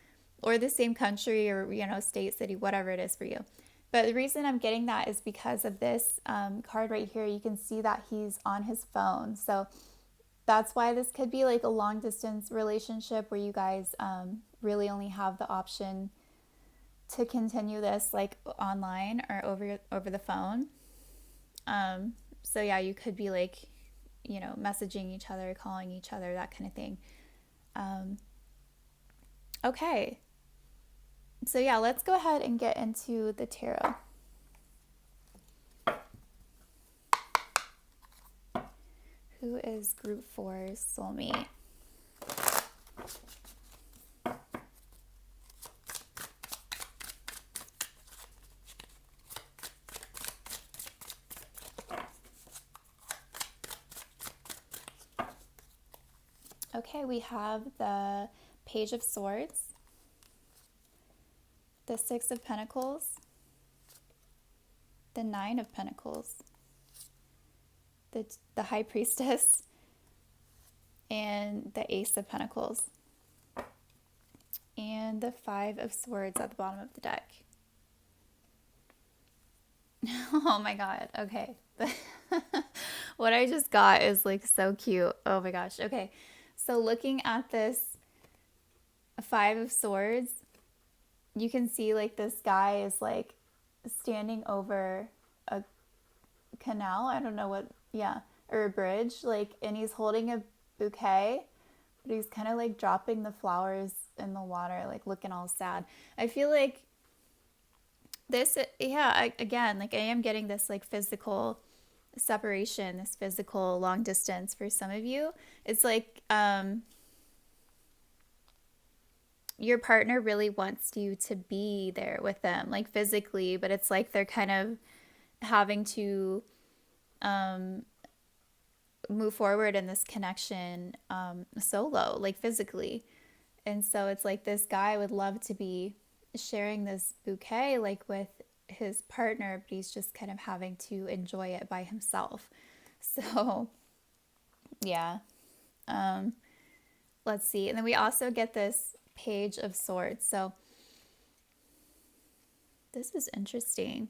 Or the same country, or, state, city, whatever it is for you. But the reason I'm getting that is because of this card right here. You can see that he's on his phone. So that's why this could be like a long distance relationship where you guys really only have the option to continue this like online or over the phone. So yeah, you could be like, messaging each other, calling each other, that kind of thing. Okay. So yeah, let's go ahead and get into the tarot. Who is group 4's soulmate? Okay, we have the Page of Swords, the 6 of Pentacles, the 9 of Pentacles, the High Priestess, and the Ace of Pentacles, and the 5 of Swords at the bottom of the deck. Oh my god, okay. What I just got is like so cute. Oh my gosh. Okay, so looking at this 5 of Swords, you can see like this guy is like standing over a canal. I don't know what, yeah, or a bridge, like, and he's holding a bouquet, but he's kind of like dropping the flowers in the water, like looking all sad. I feel like this, yeah, again, like I am getting this like physical separation, this physical long distance for some of you. It's like your partner really wants you to be there with them, like physically, but it's like they're kind of having to move forward in this connection solo, like physically. And so it's like this guy would love to be sharing this bouquet like with his partner, but he's just kind of having to enjoy it by himself. So yeah. Let's see. And then we also get this Page of Swords. So this is interesting.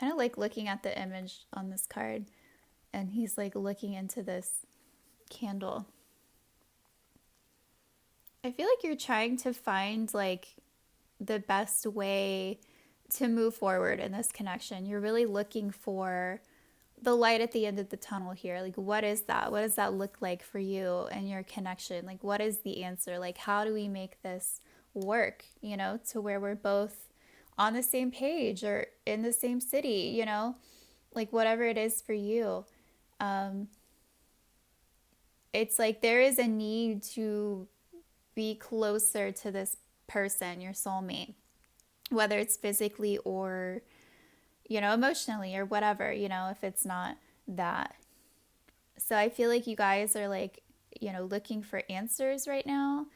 kind of like looking at the image on this card, and he's like looking into this candle. I feel like you're trying to find like the best way to move forward in this connection. You're really looking for the light at the end of the tunnel here. Like, what is that? What does that look like for you and your connection? Like, what is the answer? Like, how do we make this work, to where we're both on the same page or in the same city, like whatever it is for you. Um, it's like there is a need to be closer to this person, your soulmate, whether it's physically or, emotionally or whatever, if it's not that. So I feel like you guys are like, looking for answers right now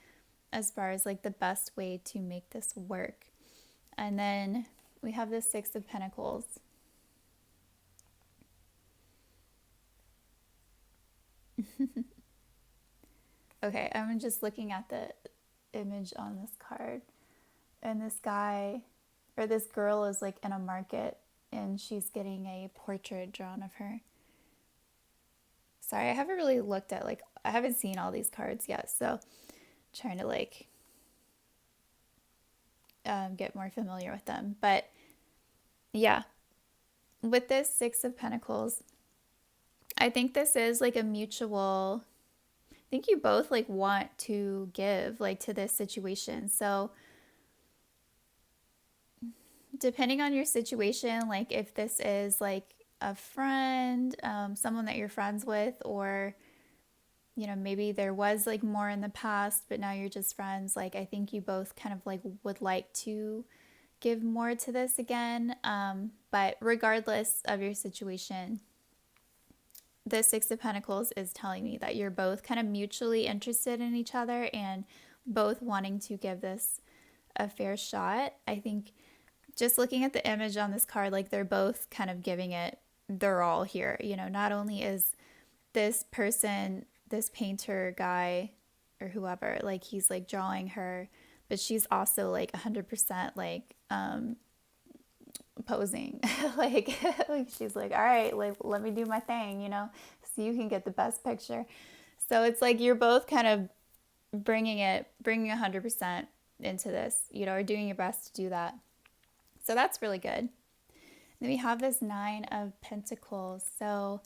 as far as like the best way to make this work. And then we have the Six of Pentacles. Okay, I'm just looking at the image on this card. And this guy or this girl is like in a market and she's getting a portrait drawn of her. Sorry, I haven't really looked at I haven't seen all these cards yet, so I'm trying to get more familiar with them. But yeah, with this Six of Pentacles, I think this is like a mutual, I think you both like want to give like to this situation. So depending on your situation, like if this is like a friend, someone that you're friends with, or maybe there was like more in the past but now you're just friends, like I think you both kind of like would like to give more to this again. But regardless of your situation, the Six of Pentacles is telling me that you're both kind of mutually interested in each other and both wanting to give this a fair shot. I think just looking at the image on this card, like they're both kind of giving it their all here. Not only is this person, this painter guy or whoever, like he's like drawing her, but she's also like 100% like posing. like she's like, all right, like let me do my thing, so you can get the best picture. So it's like you're both kind of bringing 100% into this, or doing your best to do that. So that's really good. Then we have this Nine of Pentacles. So,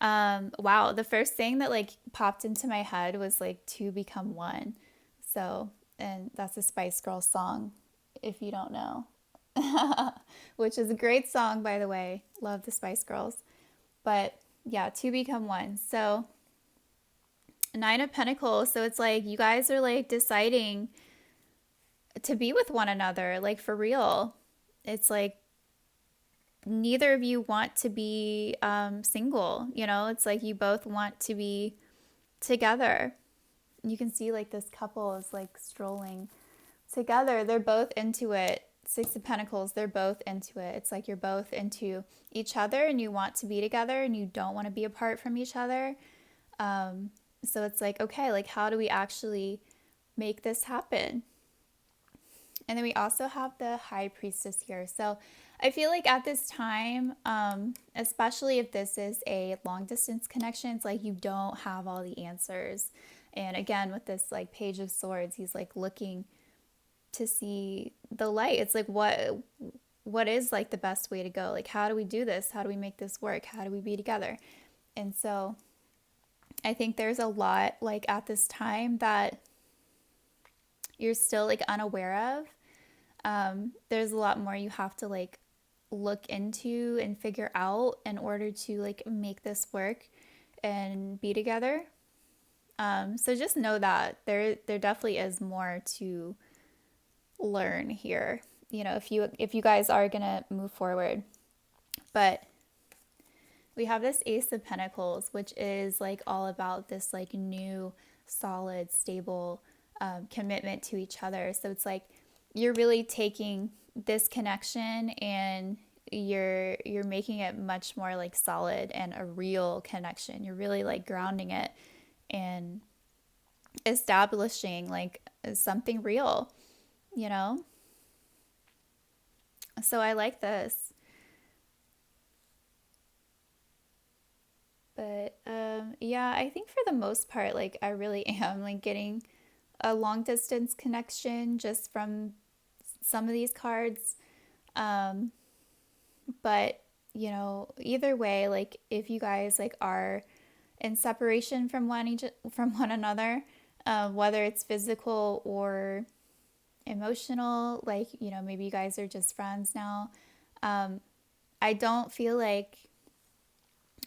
wow, the first thing that like popped into my head was like two become one. So, and that's a Spice Girls song, if you don't know, which is a great song, by the way. Love the Spice Girls. But yeah, two become one. So, Nine of Pentacles. So it's like you guys are like deciding to be with one another, like for real. It's like neither of you want to be single, it's like you both want to be together. You can see like this couple is like strolling together. They're both into it. Six of Pentacles, they're both into it. It's like you're both into each other and you want to be together and you don't want to be apart from each other. So it's like, okay, like how do we actually make this happen? And then we also have the High Priestess here. So I feel like at this time, especially if this is a long distance connection, it's like you don't have all the answers. And again, with this like Page of Swords, he's like looking to see the light. It's like, what is like the best way to go? Like, how do we do this? How do we make this work? How do we be together? And so I think there's a lot like at this time that you're still like unaware of. There's a lot more you have to like look into and figure out in order to like make this work and be together. So just know that there definitely is more to learn here, if you guys are gonna move forward. But we have this Ace of Pentacles, which is like all about this like new, solid, stable commitment to each other. So it's like you're really taking this connection and you're making it much more like solid and a real connection. You're really like grounding it and establishing like something real, So I like this. But yeah, I think for the most part, like I really am like getting a long distance connection just from some of these cards. Um, but either way, like if you guys like are in separation from from one another, whether it's physical or emotional, like maybe you guys are just friends now. I don't feel like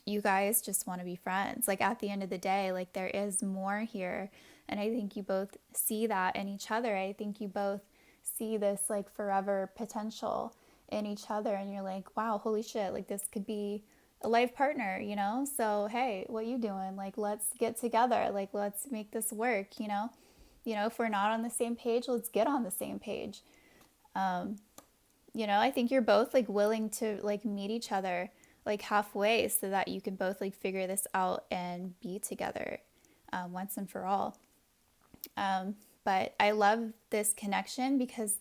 you guys just want to be friends. Like at the end of the day, like there is more here. And I think you both see that in each other. I think you both see this like forever potential in each other. And you're like, wow, holy shit, like this could be a life partner, So, hey, what you doing? Like, let's get together. Like, let's make this work, if we're not on the same page, let's get on the same page. I think you're both like willing to like meet each other like halfway so that you can both like figure this out and be together once and for all. But I love this connection because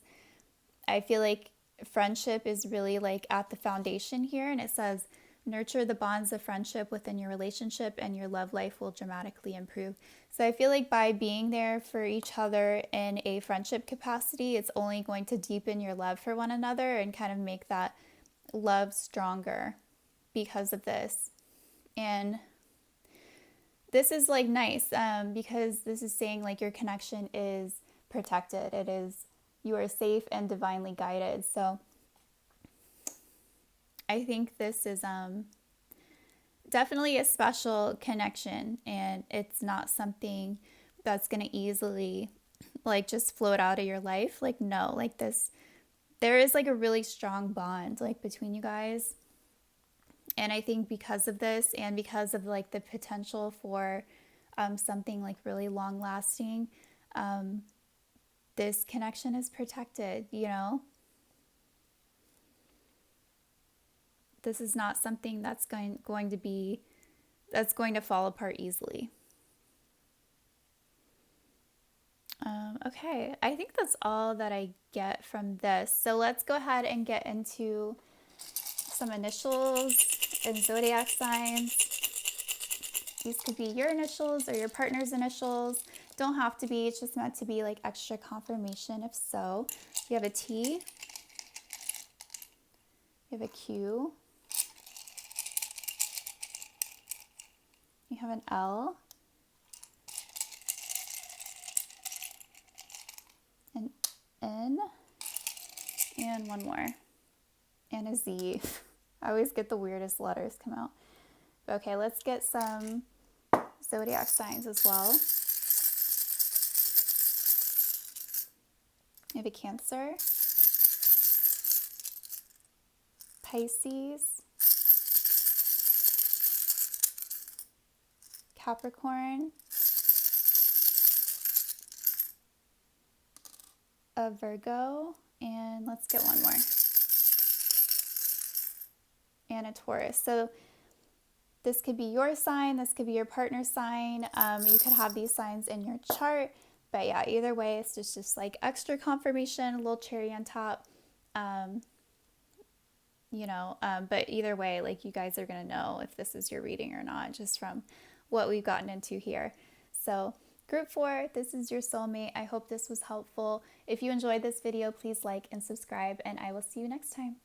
I feel like friendship is really like at the foundation here. And it says, nurture the bonds of friendship within your relationship and your love life will dramatically improve. So I feel like by being there for each other in a friendship capacity, it's only going to deepen your love for one another and kind of make that love stronger because of this. And this is like nice because this is saying like your connection is protected. It is, you are safe and divinely guided. So I think this is definitely a special connection, and it's not something that's going to easily like just float out of your life. Like, no, like this, there is like a really strong bond like between you guys. And I think because of this and because of like the potential for something like really long lasting, this connection is protected, This is not something that's going to fall apart easily. Okay, I think that's all that I get from this. So let's go ahead and get into some initials and zodiac signs. These could be your initials or your partner's initials. Don't have to be, it's just meant to be like extra confirmation if so. You have a T, you have a Q, you have an L, an N, and one more, and a Z. I always get the weirdest letters come out. Okay, let's get some zodiac signs as well. You have a Cancer, Pisces, Capricorn, a Virgo, and let's get one more, and a Taurus. So this could be your sign, this could be your partner's sign. You could have these signs in your chart, but yeah, either way, it's just like extra confirmation, a little cherry on top. But either way, like you guys are going to know if this is your reading or not, just from what we've gotten into here. So group 4, this is your soulmate. I hope this was helpful. If you enjoyed this video, please like and subscribe, and I will see you next time.